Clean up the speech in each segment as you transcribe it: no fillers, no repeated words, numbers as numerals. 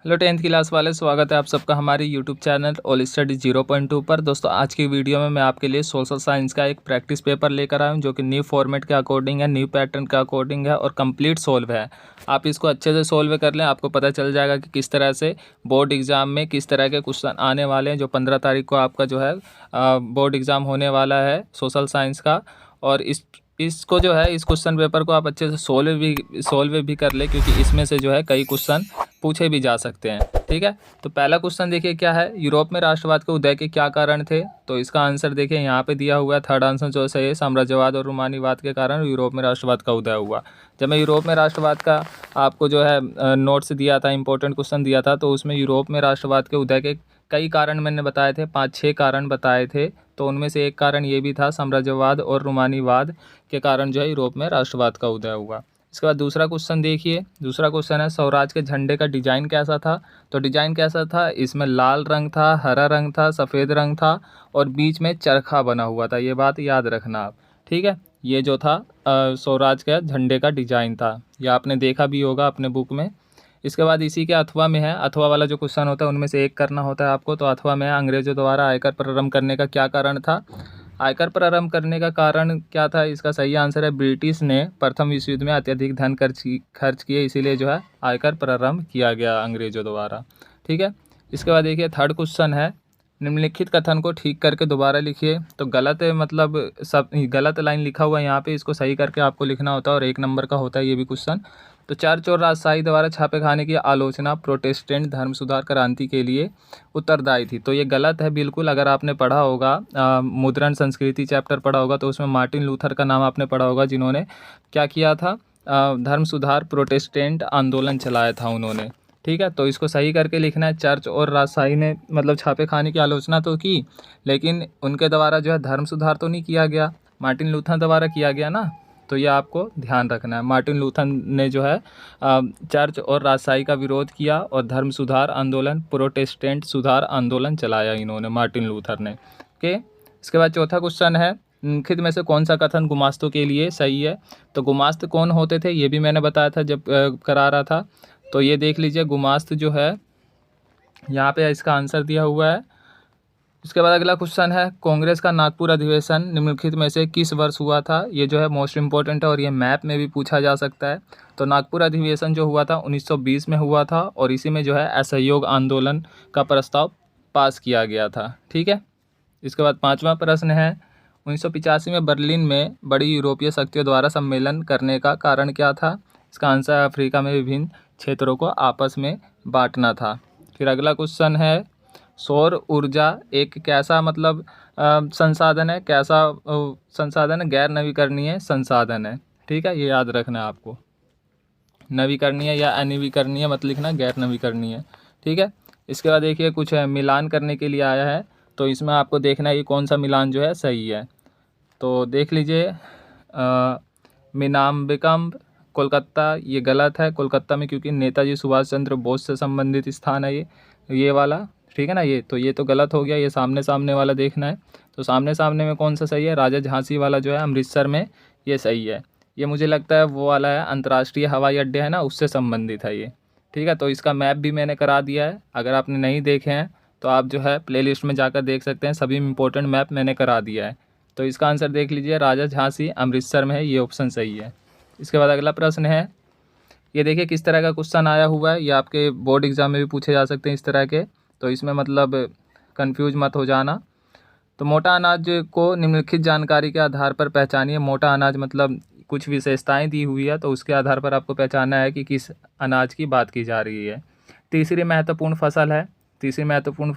Hello 10th class वाले, स्वागत है आप सबका हमारे यूट्यूब चैनल ऑल स्टडी 0.2 पर। दोस्तों आज की वीडियो में मैं आपके लिए सोशल साइंस का एक प्रैक्टिस पेपर लेकर आया हूं जो कि न्यू फॉर्मेट के अकॉर्डिंग है, न्यू पैटर्न के अकॉर्डिंग है और कंप्लीट सोल्व है। आप इसको अच्छे से सोल्व कर लें, आपको पता चल जाएगा कि किस तरह से बोर्ड एग्ज़ाम में किस तरह के क्वेश्चन आने वाले हैं। जो 15 तारीख को आपका जो है बोर्ड एग्ज़ाम होने वाला है सोशल साइंस का। और इसको जो है, इस क्वेश्चन पेपर को आप अच्छे से सोल्व भी कर ले, क्योंकि इसमें से जो है कई क्वेश्चन पूछे भी जा सकते हैं। ठीक है, तो पहला क्वेश्चन देखिए क्या है, यूरोप में राष्ट्रवाद के उदय के क्या कारण थे। तो इसका आंसर देखिए यहाँ पे दिया हुआ है। थर्ड आंसर जो सही है, साम्राज्यवाद और रूमानीवाद के कारण यूरोप में राष्ट्रवाद का उदय हुआ। जब मैं यूरोप में राष्ट्रवाद का आपको जो है नोट्स दिया था, इंपॉर्टेंट क्वेश्चन दिया था, तो उसमें यूरोप में राष्ट्रवाद के उदय के कई कारण मैंने बताए थे, 5-6 कारण बताए थे। तो उनमें से एक कारण ये भी था, साम्राज्यवाद और रूमानीवाद के कारण जो है यूरोप में राष्ट्रवाद का उदय हुआ। इसके बाद दूसरा क्वेश्चन देखिए, दूसरा क्वेश्चन है स्वराज के झंडे का डिजाइन कैसा था। तो डिजाइन कैसा था, इसमें लाल रंग था, हरा रंग था, सफ़ेद रंग था और बीच में चरखा बना हुआ था। ये बात याद रखना आप। ठीक है, ये जो था स्वराज के झंडे का डिजाइन था, यह आपने देखा भी होगा अपने बुक में। इसके बाद इसी के अथवा में है, अथवा वाला जो क्वेश्चन होता है उनमें से एक करना होता है आपको। तो अथवा में अंग्रेजों द्वारा आयकर प्रारंभ करने का क्या कारण था। आयकर प्रारंभ करने का कारण क्या था, इसका सही आंसर है ब्रिटिश ने प्रथम विश्व युद्ध में अत्यधिक धन खर्च किए, इसीलिए जो है आयकर प्रारंभ किया गया अंग्रेजों द्वारा। ठीक है, इसके बाद देखिए थर्ड क्वेश्चन है, निम्नलिखित कथन को ठीक करके दोबारा लिखिए। तो गलत मतलब सब गलत लाइन लिखा हुआ है यहाँ पे, इसको सही करके आपको लिखना होता है और 1 नंबर का होता है ये भी क्वेश्चन। तो चर्च और राजशाही द्वारा छापे खाने की आलोचना प्रोटेस्टेंट धर्म सुधार क्रांति के लिए उत्तरदायी थी। तो ये गलत है बिल्कुल। अगर आपने पढ़ा होगा मुद्रण संस्कृति चैप्टर पढ़ा होगा, तो उसमें मार्टिन लूथर का नाम आपने पढ़ा होगा, जिन्होंने क्या किया था, धर्म सुधार प्रोटेस्टेंट आंदोलन चलाया था उन्होंने। ठीक है, तो इसको सही करके लिखना है। चर्च और राजशाही ने मतलब छापे खाने की आलोचना तो की, लेकिन उनके द्वारा जो है धर्म सुधार तो नहीं किया गया, मार्टिन लूथर द्वारा किया गया ना। तो ये आपको ध्यान रखना है। मार्टिन लूथर ने जो है चर्च और राजशाही का विरोध किया और धर्म सुधार आंदोलन, प्रोटेस्टेंट सुधार आंदोलन चलाया इन्होंने, मार्टिन लूथर ने। ओके, इसके बाद चौथा क्वेश्चन है, निम्नलिखित में से कौन सा कथन गुमास्तों के लिए सही है। तो गुमास्त कौन होते थे, ये भी मैंने बताया था जब करा रहा था। तो ये देख लीजिए, गुमास्त जो है यहाँ पे इसका आंसर दिया हुआ है। इसके बाद अगला क्वेश्चन है, कांग्रेस का नागपुर अधिवेशन निम्नलिखित में से किस वर्ष हुआ था। ये जो है मोस्ट इंपॉर्टेंट है और ये मैप में भी पूछा जा सकता है। तो नागपुर अधिवेशन जो हुआ था 1920 में हुआ था और इसी में जो है असहयोग आंदोलन का प्रस्ताव पास किया गया था। ठीक है, इसके बाद 5वां प्रश्न है, 1985 में बर्लिन में बड़ी यूरोपीय शक्तियों द्वारा सम्मेलन करने का कारण क्या था। इसका आंसर अफ्रीका में विभिन्न क्षेत्रों को आपस में बांटना था। फिर अगला क्वेश्चन है, सौर ऊर्जा एक कैसा मतलब संसाधन है, कैसा संसाधन है, गैर नवीकरणीय संसाधन है। ठीक है, ये याद रखना है आपको, नवीकरणीय या अनवीकरणीय मत लिखना, गैर नवीकरणीय। ठीक है, इसके बाद देखिए कुछ मिलान करने के लिए आया है, तो इसमें आपको देखना है कि कौन सा मिलान जो है सही है। तो देख लीजिए, मिनाम्बिकम कोलकाता, ये गलत है कोलकाता में, क्योंकि नेताजी सुभाष चंद्र बोस से संबंधित स्थान है ये वाला। ठीक है ना, ये तो गलत हो गया। ये सामने सामने वाला देखना है। तो सामने सामने में कौन सा सही है, राजा झांसी वाला जो है अमृतसर में, ये सही है। ये मुझे लगता है वो वाला है, अंतर्राष्ट्रीय हवाई अड्डे है ना, उससे संबंधित है ये। ठीक है, तो इसका मैप भी मैंने करा दिया है। अगर आपने नहीं देखे हैं तो आप जो है प्लेलिस्ट में जाकर देख सकते हैं, सभी इंपॉर्टेंट मैप मैंने करा दिया है। तो इसका आंसर देख लीजिए, राजा झांसी अमृतसर में है, ये ऑप्शन सही है। इसके बाद अगला प्रश्न है, ये देखिए किस तरह का क्वेश्चन आया हुआ है, ये आपके बोर्ड एग्जाम में भी पूछे जा सकते हैं इस तरह के। तो इसमें मतलब कंफ्यूज मत हो जाना। तो मोटा अनाज को निम्नलिखित जानकारी के आधार पर पहचानिए। मोटा अनाज मतलब कुछ विशेषताएं दी हुई है, तो उसके आधार पर आपको पहचानना है कि किस अनाज की बात की जा रही है। तीसरी महत्वपूर्ण फसल है, तीसरी महत्वपूर्ण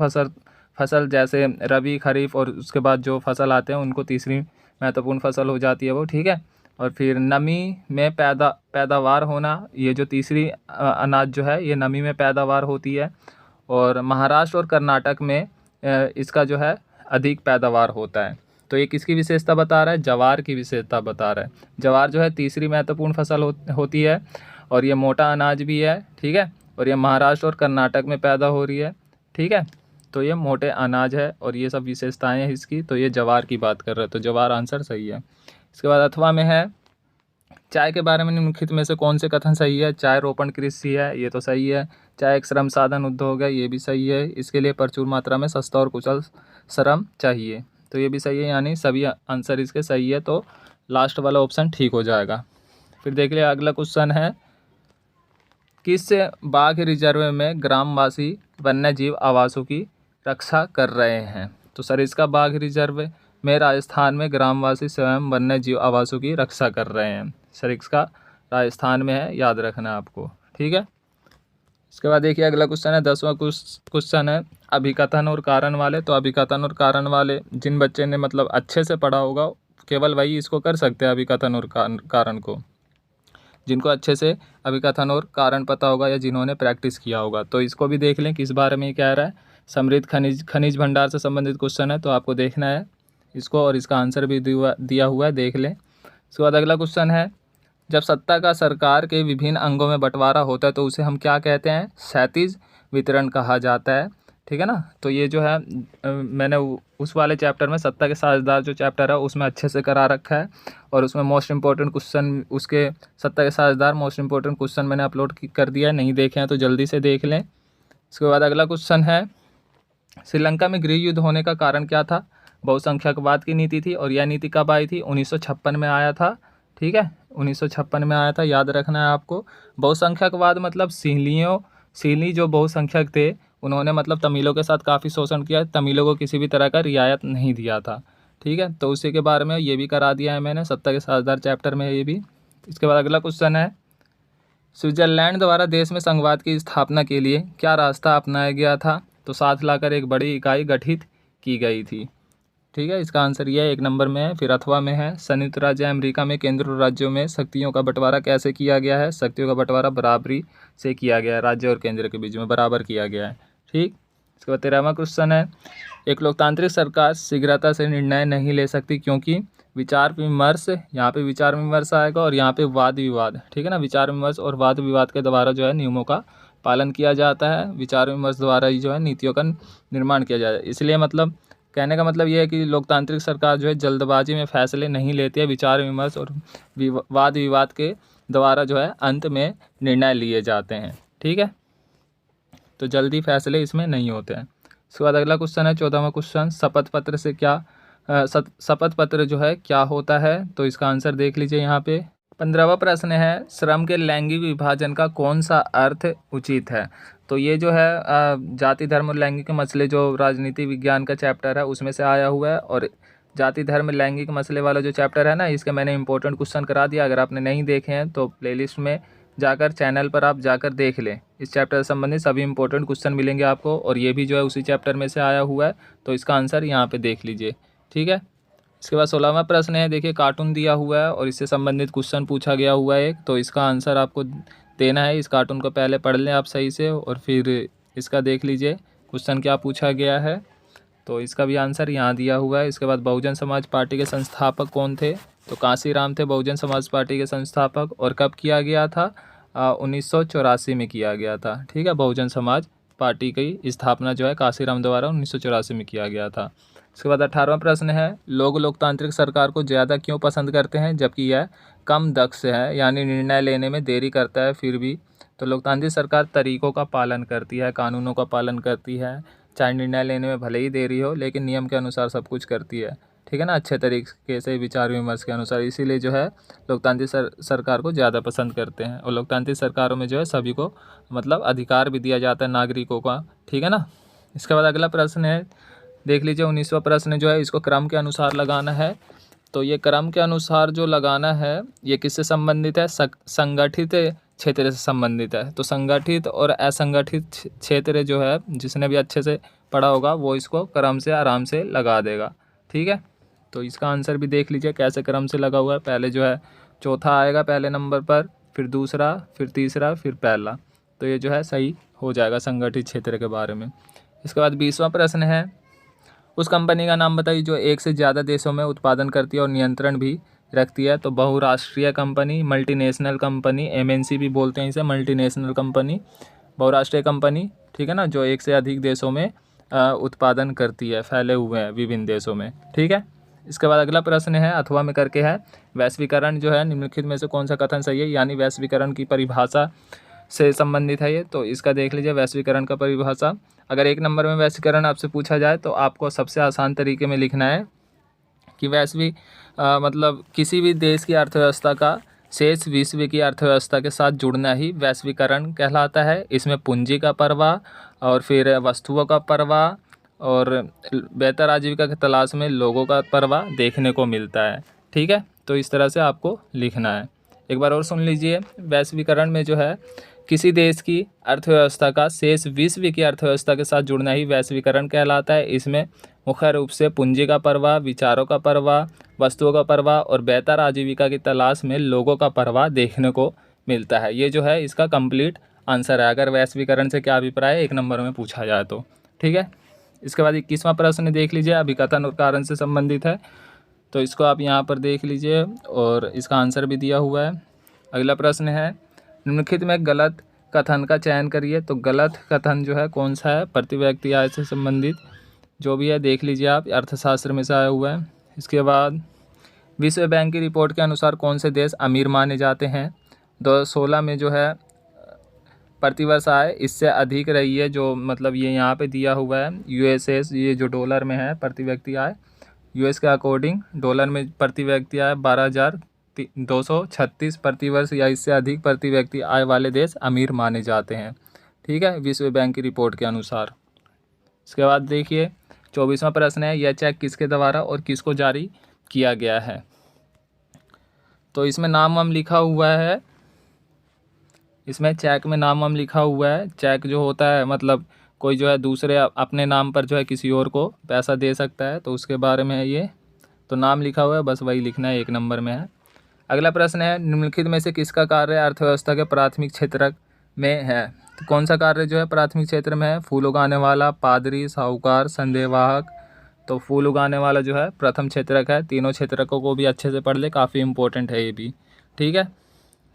फसल जैसे रबी, खरीफ और उसके बाद जो फसल आते हैं उनको तीसरी महत्वपूर्ण फसल हो जाती है वो। ठीक है, और फिर नमी में पैदावार होना, ये जो तीसरी अनाज जो है ये नमी में पैदावार होती है। और महाराष्ट्र और कर्नाटक में इसका जो है अधिक पैदावार होता है। तो ये किसकी विशेषता बता रहा है, जवार की विशेषता बता रहा है। जवार जो है तीसरी महत्वपूर्ण फसल होती है और ये मोटा अनाज भी है। ठीक है, और ये महाराष्ट्र और कर्नाटक में पैदा हो रही है। ठीक है, तो ये मोटे अनाज है और ये सब विशेषताएं हैं इसकी। तो ये जवार की बात कर रहे हैं, तो जवार आंसर सही है। इसके बाद अथवा में है, चाय के बारे में निम्नलिखित में से कौन से कथन सही है? चाय रोपण कृषि है, ये तो सही है। चाय एक श्रम साधन उद्योग है, ये भी सही है। इसके लिए प्रचुर मात्रा में सस्ता और कुशल श्रम चाहिए, तो ये भी सही है। यानी सभी आंसर इसके सही है, तो लास्ट वाला ऑप्शन ठीक हो जाएगा। फिर देख लिया अगला क्वेश्चन है, किस बाघ रिजर्व में ग्रामवासी वन्य जीव आवासों की रक्षा कर रहे हैं? तो सरिस्का बाघ रिजर्व में राजस्थान में ग्रामवासी स्वयं वन्य जीव आवासों की रक्षा कर रहे हैं। सरिस्का राजस्थान में है, याद रखना आपको, ठीक है। इसके बाद देखिए अगला क्वेश्चन है, 10वां क्वेश्चन है अभिकथन और कारण वाले। तो अभिकथन और कारण वाले जिन बच्चे ने मतलब अच्छे से पढ़ा होगा केवल वही इसको कर सकते हैं, अभिकथन और कारण को। जिनको अच्छे से अभिकथन और कारण पता होगा या जिन्होंने प्रैक्टिस किया होगा। तो इसको भी देख लें किस बारे में कह रहा है। समृद्ध खनिज भंडार से संबंधित क्वेश्चन है, तो आपको देखना है इसको, और इसका आंसर भी दिया हुआ है, देख लें। इसके बाद अगला क्वेश्चन है, जब सत्ता का सरकार के विभिन्न अंगों में बंटवारा होता है तो उसे हम क्या कहते हैं? क्षैतिज वितरण कहा जाता है, ठीक है ना। तो ये जो है मैंने उस वाले चैप्टर में सत्ता के साझेदार जो चैप्टर है उसमें अच्छे से करा रखा है, और उसमें मोस्ट इंपॉर्टेंट क्वेश्चन उसके सत्ता के साझेदार मोस्ट इंपॉर्टेंट क्वेश्चन मैंने अपलोड कर दिया है, नहीं देखे हैं तो जल्दी से देख लें। इसके बाद अगला क्वेश्चन है, श्रीलंका में गृह युद्ध होने का कारण क्या था? बहुसंख्यकवाद की नीति थी, और यह नीति कब आई थी? 1956 में आया था, ठीक है, 1956 में आया था, याद रखना है आपको। बहुसंख्यकवाद मतलब सिंहली जो बहुसंख्यक थे उन्होंने मतलब तमिलों के साथ काफ़ी शोषण किया, तमिलों को किसी भी तरह का रियायत नहीं दिया था, ठीक है। तो उसी के बारे में ये भी करा दिया है मैंने, सत्ता के साझेदार चैप्टर में ये भी। इसके बाद अगला क्वेश्चन है, स्विट्जरलैंड द्वारा देश में संघवाद की स्थापना के लिए क्या रास्ता अपनाया गया था? तो साथ लाकर एक बड़ी इकाई गठित की गई थी, ठीक है। इसका आंसर ये 1 नंबर में है। फिर अथवा में है, संयुक्त राज्य अमेरिका में केंद्र और राज्यों में शक्तियों का बंटवारा कैसे किया गया है? शक्तियों का बंटवारा बराबरी से किया गया है, राज्य और केंद्र के बीच में बराबर किया गया है, ठीक। इसके बाद 13वां क्वेश्चन है, एक लोकतांत्रिक सरकार शीघ्रता से निर्णय नहीं ले सकती क्योंकि विचार विमर्श, यहाँ पे विचार विमर्श आएगा और यहाँ पे वाद विवाद, ठीक है ना। विचार विमर्श और वाद विवाद के द्वारा जो है नियमों का पालन किया जाता है, विचार विमर्श द्वारा ही जो है नीतियों का निर्माण किया जाता है। इसलिए मतलब कहने का मतलब ये है कि लोकतांत्रिक सरकार जो है जल्दबाजी में फैसले नहीं लेती है, विचार विमर्श और वाद विवाद के द्वारा जो है अंत में निर्णय लिए जाते हैं, ठीक है। तो जल्दी फैसले इसमें नहीं होते हैं। इसके बाद अगला क्वेश्चन है 14वां क्वेश्चन, शपथ पत्र से क्या शपथ पत्र जो है क्या होता है? तो इसका आंसर देख लीजिए यहाँ पे। 15वां प्रश्न है, श्रम के लैंगिक विभाजन का कौन सा अर्थ उचित है? तो ये जो है जाति धर्म और लैंगिक मसले जो राजनीति विज्ञान का चैप्टर है उसमें से आया हुआ है, और जाति धर्म लैंगिक मसले वाला जो चैप्टर है ना, इसके मैंने इंपॉर्टेंट क्वेश्चन करा दिया। अगर आपने नहीं देखे हैं तो प्लेलिस्ट में जाकर चैनल पर आप जाकर देख लें, इस चैप्टर से संबंधित सभी इंपॉर्टेंट क्वेश्चन मिलेंगे आपको, और ये भी जो है उसी चैप्टर में से आया हुआ है, तो इसका आंसर यहाँ पे देख लीजिए, ठीक है। इसके बाद 16वां प्रश्न है, देखिए कार्टून दिया हुआ है और इससे संबंधित क्वेश्चन पूछा गया हुआ है एक, तो इसका आंसर आपको देना है। इस कार्टून को पहले पढ़ लें आप सही से, और फिर इसका देख लीजिए क्वेश्चन क्या पूछा गया है, तो इसका भी आंसर यहाँ दिया हुआ है। इसके बाद बहुजन समाज पार्टी के संस्थापक कौन थे? तो कांसीराम थे बहुजन समाज पार्टी के संस्थापक, और कब किया गया था? 1984 में किया गया था, ठीक है। बहुजन समाज पार्टी की स्थापना जो है कांसीराम द्वारा 1984 में किया गया था। इसके बाद 18वां प्रश्न है, लोग लोकतांत्रिक सरकार को ज़्यादा क्यों पसंद करते हैं जबकि यह कम दक्ष है, यानी निर्णय लेने में देरी करता है फिर भी? तो लोकतांत्रिक सरकार तरीकों का पालन करती है, कानूनों का पालन करती है, चाहे निर्णय लेने में भले ही देरी हो लेकिन नियम के अनुसार सब कुछ करती है, ठीक है ना, अच्छे तरीके से विचार विमर्श के अनुसार। इसीलिए जो है लोकतांत्रिक सरकार को ज़्यादा पसंद करते हैं, और लोकतांत्रिक सरकारों में जो है सभी को मतलब अधिकार भी दिया जाता है नागरिकों का, ठीक है ना। इसके बाद अगला प्रश्न है, देख लीजिए 19वां प्रश्न जो है, इसको क्रम के अनुसार लगाना है। तो ये क्रम के अनुसार जो लगाना है ये किससे संबंधित है? संगठित क्षेत्र से संबंधित है। तो संगठित और असंगठित क्षेत्र जो है, जिसने भी अच्छे से पढ़ा होगा वो इसको क्रम से आराम से लगा देगा, ठीक है। तो इसका आंसर भी देख लीजिए कैसे क्रम से लगा हुआ है। पहले जो है चौथा आएगा पहले नंबर पर, फिर दूसरा, फिर तीसरा, फिर पहला, तो ये जो है सही हो जाएगा संगठित क्षेत्र के बारे में। इसके बाद 20वां प्रश्न है, उस कंपनी का नाम बताइए जो एक से ज़्यादा देशों में उत्पादन करती है और नियंत्रण भी रखती है। तो बहुराष्ट्रीय कंपनी, मल्टीनेशनल कंपनी, एमएनसी भी बोलते हैं इसे, मल्टीनेशनल कंपनी, बहुराष्ट्रीय कंपनी, ठीक है ना, जो एक से अधिक देशों में उत्पादन करती है, फैले हुए हैं विभिन्न देशों में, ठीक है। इसके बाद अगला प्रश्न है अथवा में करके है, वैश्वीकरण जो है निम्नलिखित में से कौन सा कथन सही है, यानी वैश्वीकरण की परिभाषा से संबंधित है ये। तो इसका देख लीजिए वैश्वीकरण का परिभाषा। अगर 1 नंबर में वैश्वीकरण आपसे पूछा जाए तो आपको सबसे आसान तरीके में लिखना है कि मतलब किसी भी देश की अर्थव्यवस्था का शेष विश्व की अर्थव्यवस्था के साथ जुड़ना ही वैश्वीकरण कहलाता है। इसमें पूंजी का प्रवाह और फिर वस्तुओं का प्रवाह और बेहतर आजीविका की तलाश में लोगों का प्रवाह देखने को मिलता है। ठीक है, तो इस तरह से आपको लिखना है। एक बार और सुन लीजिए, वैश्वीकरण में जो है किसी देश की अर्थव्यवस्था का शेष विश्व की अर्थव्यवस्था के साथ जुड़ना ही वैश्वीकरण कहलाता है। इसमें मुख्य रूप से पूंजी का प्रवाह, विचारों का प्रवाह, वस्तुओं का प्रवाह और बेहतर आजीविका की तलाश में लोगों का प्रवाह देखने को मिलता है। ये जो है इसका कंप्लीट आंसर है, अगर वैश्वीकरण से क्या अभिप्राय है 1 नंबर में पूछा जाए तो। ठीक है, इसके बाद 21वां प्रश्न देख लीजिए, अभिकथन और कारण से संबंधित है। तो इसको आप यहाँ पर देख लीजिए और इसका आंसर भी दिया हुआ है। अगला प्रश्न है, निम्नलिखित में गलत कथन का चयन करिए। तो गलत कथन जो है कौन सा है, प्रति व्यक्ति आय से संबंधित जो भी है देख लीजिए आप, अर्थशास्त्र में से आया हुआ है। इसके बाद विश्व बैंक की रिपोर्ट के अनुसार कौन से देश अमीर माने जाते हैं। 2016 में जो है प्रतिवर्ष आय इससे अधिक रही है, जो मतलब ये यहाँ पे दिया हुआ है यूएसएस, ये जो डॉलर में है प्रति व्यक्ति आय, यूएस के अकॉर्डिंग डॉलर में प्रति व्यक्ति आय 12,236 प्रतिवर्ष या इससे अधिक प्रति व्यक्ति आय वाले देश अमीर माने जाते हैं। ठीक है, विश्व बैंक की रिपोर्ट के अनुसार। इसके बाद देखिए 24वां प्रश्न है, यह चेक किसके द्वारा और किसको जारी किया गया है। तो इसमें नाम वाम लिखा हुआ है, इसमें चेक में नाम वाम लिखा हुआ है। चेक जो होता है मतलब कोई जो है दूसरे अपने नाम पर जो है किसी और को पैसा दे सकता है, तो उसके बारे में है ये। तो नाम लिखा हुआ है, बस वही लिखना है, 1 नंबर में है। अगला प्रश्न है, निम्नलिखित में से किसका कार्य अर्थव्यवस्था के प्राथमिक क्षेत्र में है। तो कौन सा कार्य जो है प्राथमिक क्षेत्र में है, फूल उगाने वाला, पादरी, साहूकार, संदेहवाहक। तो फूल उगाने वाला जो है प्रथम क्षेत्रक है। तीनों क्षेत्रकों को भी अच्छे से पढ़ ले, काफ़ी इंपॉर्टेंट है ये भी। ठीक है,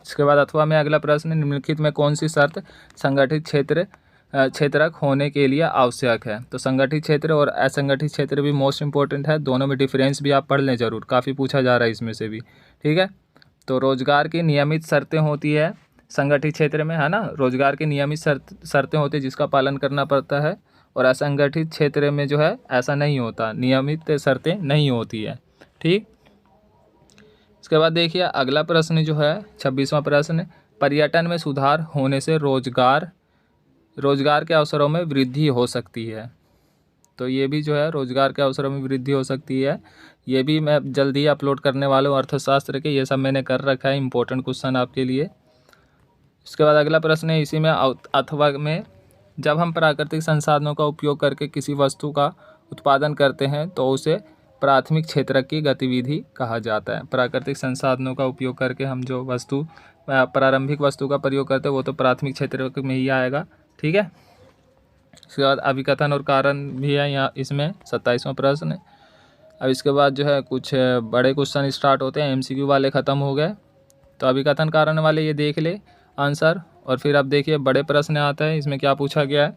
इसके बाद अथवा में अगला प्रश्न, निम्नलिखित में कौन सी शर्त संगठित क्षेत्रक होने के लिए आवश्यक है। तो संगठित क्षेत्र और असंगठित क्षेत्र भी मोस्ट इंपॉर्टेंट है, दोनों में डिफरेंस भी आप पढ़ लें ज़रूर, काफ़ी पूछा जा रहा है इसमें से भी। ठीक है, तो रोजगार की नियमित शर्तें होती है संगठित क्षेत्र में, है ना, रोजगार की नियमित शर्तें होती है जिसका पालन करना पड़ता है, और असंगठित क्षेत्र में जो है ऐसा नहीं होता, नियमित शर्तें नहीं होती है। ठीक, इसके बाद देखिए अगला प्रश्न जो है 26वां प्रश्न, पर्यटन में सुधार होने से रोजगार के अवसरों में वृद्धि हो सकती है। तो ये भी जो है रोजगार के अवसरों में वृद्धि हो सकती है, ये भी मैं जल्दी ही अपलोड करने वाला हूँ अर्थशास्त्र के, ये सब मैंने कर रखा है, इंपॉर्टेंट क्वेश्चन आपके लिए। इसके बाद अगला प्रश्न है इसी में अथवा में, जब हम प्राकृतिक संसाधनों का उपयोग करके किसी वस्तु का उत्पादन करते हैं तो उसे प्राथमिक क्षेत्रक की गतिविधि कहा जाता है। प्राकृतिक संसाधनों का उपयोग करके हम जो प्रारंभिक वस्तु का प्रयोग करते हैं वो तो प्राथमिक क्षेत्रक में ही आएगा। ठीक है, इसके बाद अभिकथन और कारण भी है यहाँ इसमें 27वां प्रश्न। अब इसके बाद जो है कुछ बड़े क्वेश्चन स्टार्ट होते हैं, एमसीक्यू वाले ख़त्म हो गए, तो अभिकथन कारण वाले ये देख ले आंसर। और फिर अब देखिए बड़े प्रश्न आता है, इसमें क्या पूछा गया है,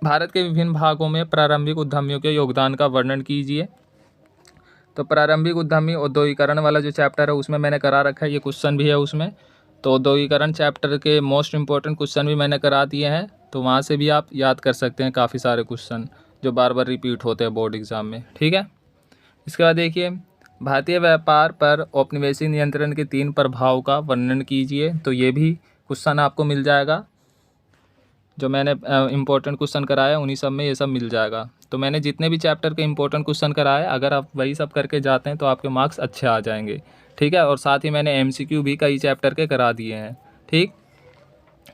भारत के विभिन्न भागों में प्रारंभिक उद्यमियों के योगदान का वर्णन कीजिए। तो प्रारंभिक उद्यमी औद्योगिकरण वाला जो चैप्टर है उसमें मैंने करा रखा है, ये क्वेश्चन भी है उसमें। तो औद्योगिकरण चैप्टर के मोस्ट इंपॉर्टेंट क्वेश्चन भी मैंने करा दिए हैं, तो वहाँ से भी आप याद कर सकते हैं काफ़ी सारे क्वेश्चन जो बार बार रिपीट होते हैं बोर्ड एग्जाम में। ठीक है, इसके बाद देखिए भारतीय व्यापार पर औपनिवेशिक नियंत्रण के 3 प्रभाव का वर्णन कीजिए। तो ये भी क्वेश्चन आपको मिल जाएगा, जो मैंने इंपॉर्टेंट क्वेश्चन कराया उन्हीं सब में ये सब मिल जाएगा। तो मैंने जितने भी चैप्टर के इंपॉर्टेंट क्वेश्चन कराए, अगर आप वही सब करके जाते हैं तो आपके मार्क्स अच्छे आ जाएंगे। ठीक है, और साथ ही मैंने एमसीक्यू भी कई चैप्टर के करा दिए हैं। ठीक,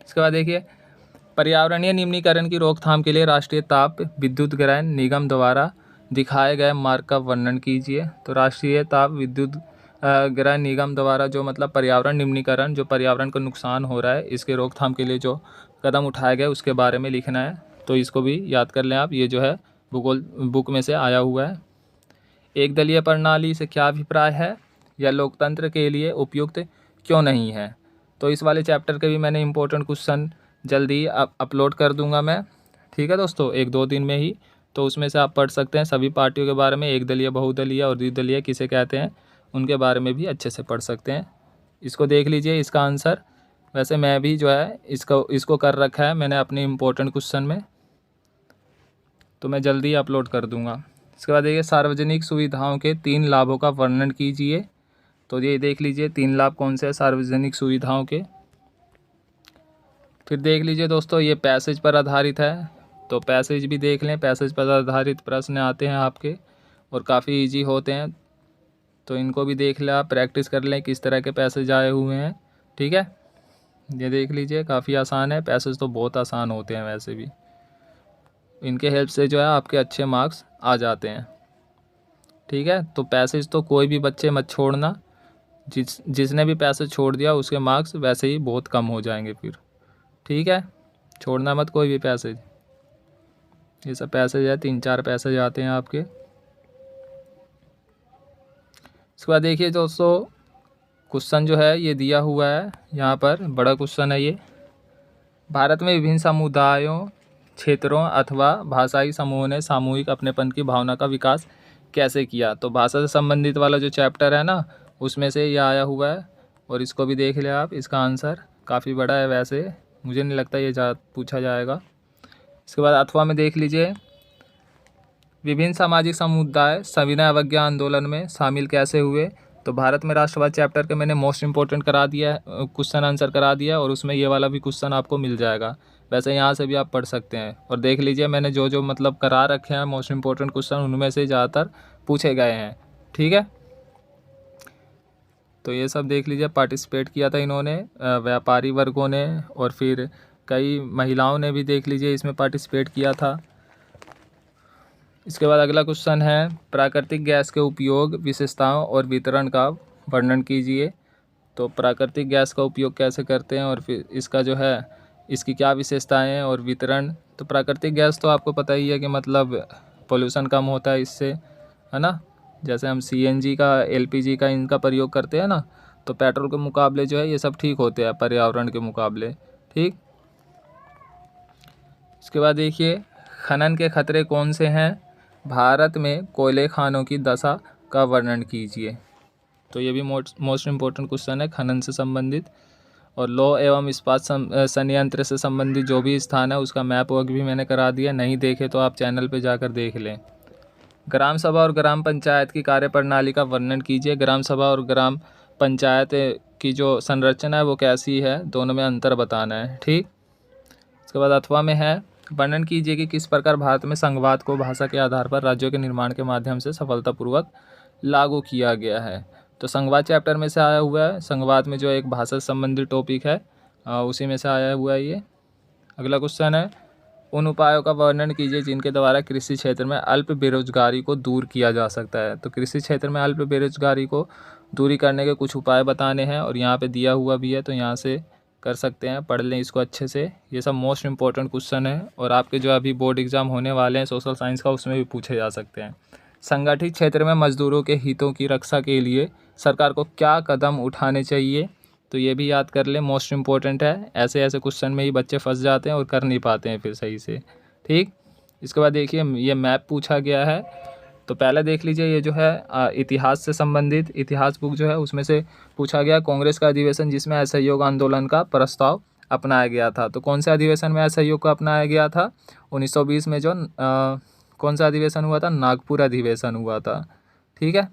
इसके बाद देखिए पर्यावरणीय निम्नीकरण की रोकथाम के लिए राष्ट्रीय ताप विद्युत ग्रहण निगम द्वारा दिखाए गए मार्ग का वर्णन कीजिए। तो राष्ट्रीय ताप विद्युत ग्रहण निगम द्वारा जो मतलब पर्यावरण निम्नीकरण, जो पर्यावरण को नुकसान हो रहा है, इसके रोकथाम के लिए जो कदम उठाए गए उसके बारे में लिखना है। तो इसको भी याद कर लें आप, ये जो है भूगोल बुक में से आया हुआ है। एक दलीय प्रणाली से क्या अभिप्राय है, यह लोकतंत्र के लिए उपयुक्त क्यों नहीं है। तो इस वाले चैप्टर के भी मैंने इंपॉर्टेंट क्वेश्चन जल्दी अपलोड कर दूंगा मैं। ठीक है दोस्तों, 1-2 दिन में ही। तो उसमें से आप पढ़ सकते हैं सभी पार्टियों के बारे में, एक दलीय, बहुदलीय और द्विदलीय किसे कहते हैं, उनके बारे में भी अच्छे से पढ़ सकते हैं। इसको देख लीजिए, इसका आंसर वैसे मैं भी जो है इसको कर रखा है मैंने अपने इम्पोर्टेंट क्वेश्चन में, तो मैं जल्दी अपलोड कर दूंगा। इसके बाद देखिए, सार्वजनिक सुविधाओं के 3 लाभों का वर्णन कीजिए। तो ये देख लीजिए 3 लाभ कौन से हैं सार्वजनिक सुविधाओं के। फिर देख लीजिए दोस्तों, ये पैसेज पर आधारित है, तो पैसेज भी देख लें। पैसेज पर आधारित प्रश्न आते हैं आपके और काफ़ी इजी होते हैं, तो इनको भी देख लें, आप प्रैक्टिस कर लें किस तरह के पैसेज आए हुए हैं। ठीक है, ये देख लीजिए, काफ़ी आसान है। पैसेज तो बहुत आसान होते हैं वैसे भी, इनके हेल्प से जो है आपके अच्छे मार्क्स आ जाते हैं। ठीक है, तो पैसेज तो कोई भी बच्चे मत छोड़ना, जिसने भी पैसेज छोड़ दिया उसके मार्क्स वैसे ही बहुत कम हो जाएंगे फिर। ठीक है, छोड़ना मत कोई भी पैसेज। ये सब पैसेज है, 3-4 पैसेज आते हैं आपके। इसके बाद देखिए दोस्तों, क्वेश्चन जो है ये दिया हुआ है यहाँ पर, बड़ा क्वेश्चन है ये। भारत में विभिन्न समुदायों, क्षेत्रों अथवा भाषाई समूहों ने सामूहिक अपनेपन की भावना का विकास कैसे किया। तो भाषा से संबंधित वाला जो चैप्टर है ना, उसमें से ये आया हुआ है, और इसको भी देख ले आप। इसका आंसर काफ़ी बड़ा है वैसे, मुझे नहीं लगता ये पूछा जाएगा। इसके बाद अथवा में देख लीजिए, विभिन्न सामाजिक समुदाय सविनय अवज्ञा आंदोलन में शामिल कैसे हुए। तो भारत में राष्ट्रवाद चैप्टर के मैंने मोस्ट इंपॉर्टेंट करा दिया है, क्वेश्चन आंसर करा दिया, और उसमें ये वाला भी क्वेश्चन आपको मिल जाएगा। वैसे यहाँ से भी आप पढ़ सकते हैं, और देख लीजिए मैंने जो मतलब करा रखे हैं मोस्ट इंपॉर्टेंट क्वेश्चन, उनमें से ज़्यादातर पूछे गए हैं। ठीक है, तो ये सब देख लीजिए, पार्टिसिपेट किया था इन्होंने, व्यापारी वर्गों ने, और फिर कई महिलाओं ने भी देख लीजिए इसमें पार्टिसिपेट किया था। इसके बाद अगला क्वेश्चन है, प्राकृतिक गैस के उपयोग, विशेषताओं और वितरण का वर्णन कीजिए। तो प्राकृतिक गैस का उपयोग कैसे करते हैं, और फिर इसका जो है इसकी क्या विशेषताएं हैं और वितरण। तो प्राकृतिक गैस तो आपको पता ही है कि मतलब पोल्यूशन कम होता है इससे, है ना। जैसे हम CNG का, LPG का इनका प्रयोग करते हैं ना, तो पेट्रोल के मुकाबले जो है ये सब ठीक होते हैं पर्यावरण के मुकाबले। ठीक, इसके बाद देखिए, खनन के खतरे कौन से हैं। भारत में कोयले खानों की दशा का वर्णन कीजिए। तो ये भी मोस्ट इम्पोर्टेंट क्वेश्चन है खनन से संबंधित। और लौह एवं इस्पात संयंत्र से संबंधित जो भी स्थान है उसका मैप वर्क भी मैंने करा दिया, नहीं देखे तो आप चैनल पे जाकर देख लें। ग्राम सभा और ग्राम पंचायत की कार्यप्रणाली का वर्णन कीजिए। ग्राम सभा और ग्राम पंचायत की जो संरचना है वो कैसी है, दोनों में अंतर बताना है। ठीक, इसके बाद अथवा में है, वर्णन कीजिए कि किस प्रकार भारत में संघवाद को भाषा के आधार पर राज्यों के निर्माण के माध्यम से सफलतापूर्वक लागू किया गया है। तो संघवाद चैप्टर में से आया हुआ है। संघवाद में जो एक भाषा से संबंधित टॉपिक है उसी में से आया हुआ है ये। अगला क्वेश्चन है, उन उपायों का वर्णन कीजिए जिनके द्वारा कृषि क्षेत्र में अल्प बेरोजगारी को दूर किया जा सकता है। तो कृषि क्षेत्र में अल्प बेरोजगारी को दूरी करने के कुछ उपाय बताने हैं, और यहाँ पे दिया हुआ भी है, तो यहाँ से कर सकते हैं, पढ़ लें इसको अच्छे से। ये सब मोस्ट इंपॉर्टेंट क्वेश्चन है, और आपके जो अभी बोर्ड एग्जाम होने वाले हैं सोशल साइंस का, उसमें भी पूछे जा सकते हैं। संगठित क्षेत्र में मजदूरों के हितों की रक्षा के लिए सरकार को क्या कदम उठाने चाहिए। तो ये भी याद कर लें, मोस्ट इंपॉर्टेंट है। ऐसे ऐसे क्वेश्चन में ही बच्चे फंस जाते हैं और कर नहीं पाते हैं फिर सही से। ठीक, इसके बाद देखिए, ये मैप पूछा गया है। तो पहले देख लीजिए, ये जो है इतिहास से संबंधित इतिहास बुक जो है उसमें से पूछा गया, कांग्रेस का अधिवेशन जिसमें असहयोग आंदोलन का प्रस्ताव अपनाया गया था। तो कौन से अधिवेशन में असहयोग को अपनाया गया था। 1920 में जो कौन सा अधिवेशन हुआ था, नागपुर अधिवेशन हुआ था। ठीक है,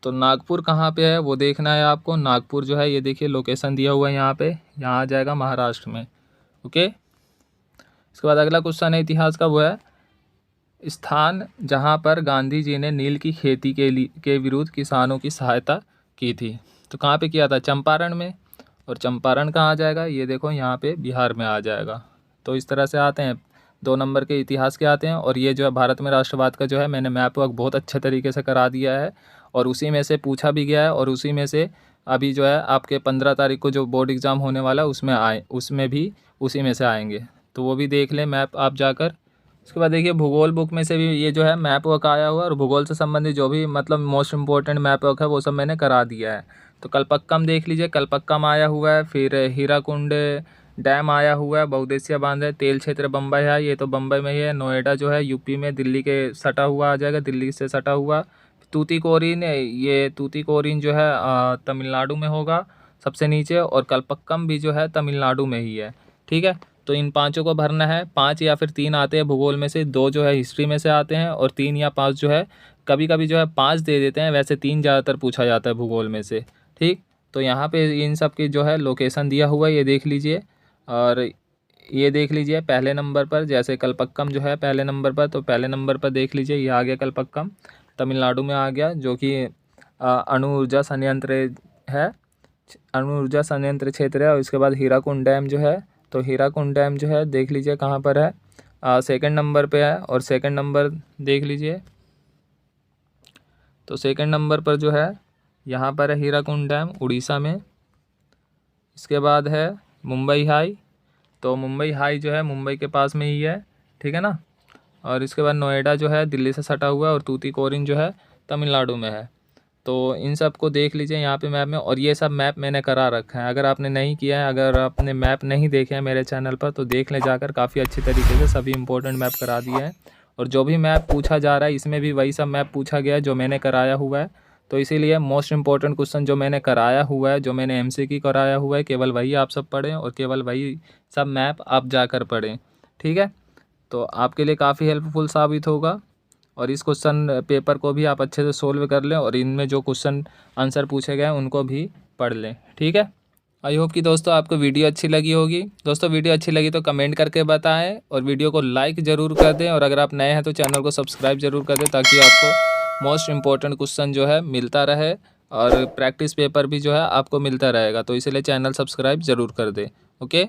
तो नागपुर कहाँ पे है वो देखना है आपको। नागपुर जो है ये देखिए लोकेशन दिया हुआ है यहाँ पे, यहाँ आ जाएगा महाराष्ट्र में। ओके, इसके बाद अगला क्वेश्चन है इतिहास का, वो है स्थान जहाँ पर गांधी जी ने नील की खेती के विरुद्ध किसानों की सहायता की थी। तो कहाँ पे किया था, चंपारण में। और चंपारण कहाँ आ जाएगा, ये देखो यहाँ पे बिहार में आ जाएगा। तो इस तरह से आते हैं, 2 नंबर के इतिहास के आते हैं। और ये जो है भारत में राष्ट्रवाद का जो है मैंने मैप वर्क बहुत अच्छे तरीके से करा दिया है, और उसी में से पूछा भी गया है, और उसी में से अभी जो है आपके 15 तारीख को जो बोर्ड एग्ज़ाम होने वाला है उसमें भी उसी में से आएंगे, तो वो भी देख लें मैप आप जाकर। उसके बाद देखिए, भूगोल बुक में से भी ये जो है मैप वर्क आया हुआ है, और भूगोल से संबंधित जो भी मतलब मोस्ट इंपॉर्टेंट मैप वर्क है वो सब मैंने करा दिया है। तो कल्पक्कम देख लीजिए, कल्पक्कम आया हुआ है, फिर हीराकुंड डैम आया हुआ है, बहुउद्देशीय बांध है, तेल क्षेत्र बम्बई है, ये तो बम्बई में ही है। नोएडा जो है यूपी में, दिल्ली के सटा हुआ आ जाएगा, दिल्ली से सटा हुआ। तूतीकोरिन, ये तूतीकोरिन जो है तमिलनाडु में होगा सबसे नीचे, और कल्पक्कम भी जो है तमिलनाडु में ही है। ठीक है, तो इन पांचों को भरना है। 5 या फिर 3 आते हैं भूगोल में से, 2 जो है हिस्ट्री में से आते हैं, और 3 या 5 जो है कभी कभी जो है 5 दे देते हैं, वैसे 3 ज़्यादातर पूछा जाता है भूगोल में से। ठीक, तो यहाँ पे इन सब की जो है लोकेशन दिया हुआ है, ये देख लीजिए। और ये देख लीजिए पहले नंबर पर, जैसे कल्पक्कम जो है पहले नंबर पर, तो पहले नंबर पर देख लीजिए ये आ गया कल्पक्कम, तमिलनाडु में आ गया, जो कि अणु ऊर्जा संयंत्र है, अणु ऊर्जा संयंत्र क्षेत्र है। और इसके बाद हीराकुंड डैम जो है, तो हीराकुंड डैम जो है देख लीजिए कहाँ पर है, सेकंड नंबर पे है। और सेकंड नंबर देख लीजिए, तो सेकंड नंबर पर जो है यहाँ पर है हीराकुंड डैम, उड़ीसा में। इसके बाद है मुंबई हाई, तो मुंबई हाई जो है मुंबई के पास में ही है, ठीक है ना। और इसके बाद नोएडा जो है दिल्ली से सटा हुआ है, और तूतीकोरिन जो है तमिलनाडु में है। तो इन सब को देख लीजिए यहाँ पे मैप में, और ये सब मैप मैंने करा रखा है। अगर आपने नहीं किया है, अगर आपने मैप नहीं देखे हैं मेरे चैनल पर, तो देख लें जाकर, काफ़ी अच्छी तरीके से सभी इंपॉर्टेंट मैप करा दिए हैं। और जो भी मैप पूछा जा रहा है इसमें भी वही सब मैप पूछा गया है जो मैंने कराया हुआ है। तो इसीलिए मोस्ट इंपॉर्टेंट क्वेश्चन जो मैंने कराया हुआ है, जो मैंने एमसीक्यू कराया हुआ है, केवल वही आप सब पढ़ें, और केवल वही सब मैप आप जाकर पढ़ें। ठीक है, तो आपके लिए काफ़ी हेल्पफुल साबित होगा। और इस क्वेश्चन पेपर को भी आप अच्छे से सोल्व कर लें, और इनमें जो क्वेश्चन आंसर पूछे गए हैं उनको भी पढ़ लें। ठीक है, आई होप कि दोस्तों आपको वीडियो अच्छी लगी होगी। दोस्तों वीडियो अच्छी लगी तो कमेंट करके बताएं, और वीडियो को लाइक ज़रूर कर दें, और अगर आप नए हैं तो चैनल को सब्सक्राइब ज़रूर कर दें, ताकि आपको मोस्ट इम्पॉर्टेंट क्वेश्चन जो है मिलता रहे, और प्रैक्टिस पेपर भी जो है आपको मिलता रहेगा। तो इसलिए चैनल सब्सक्राइब ज़रूर कर दें। ओके।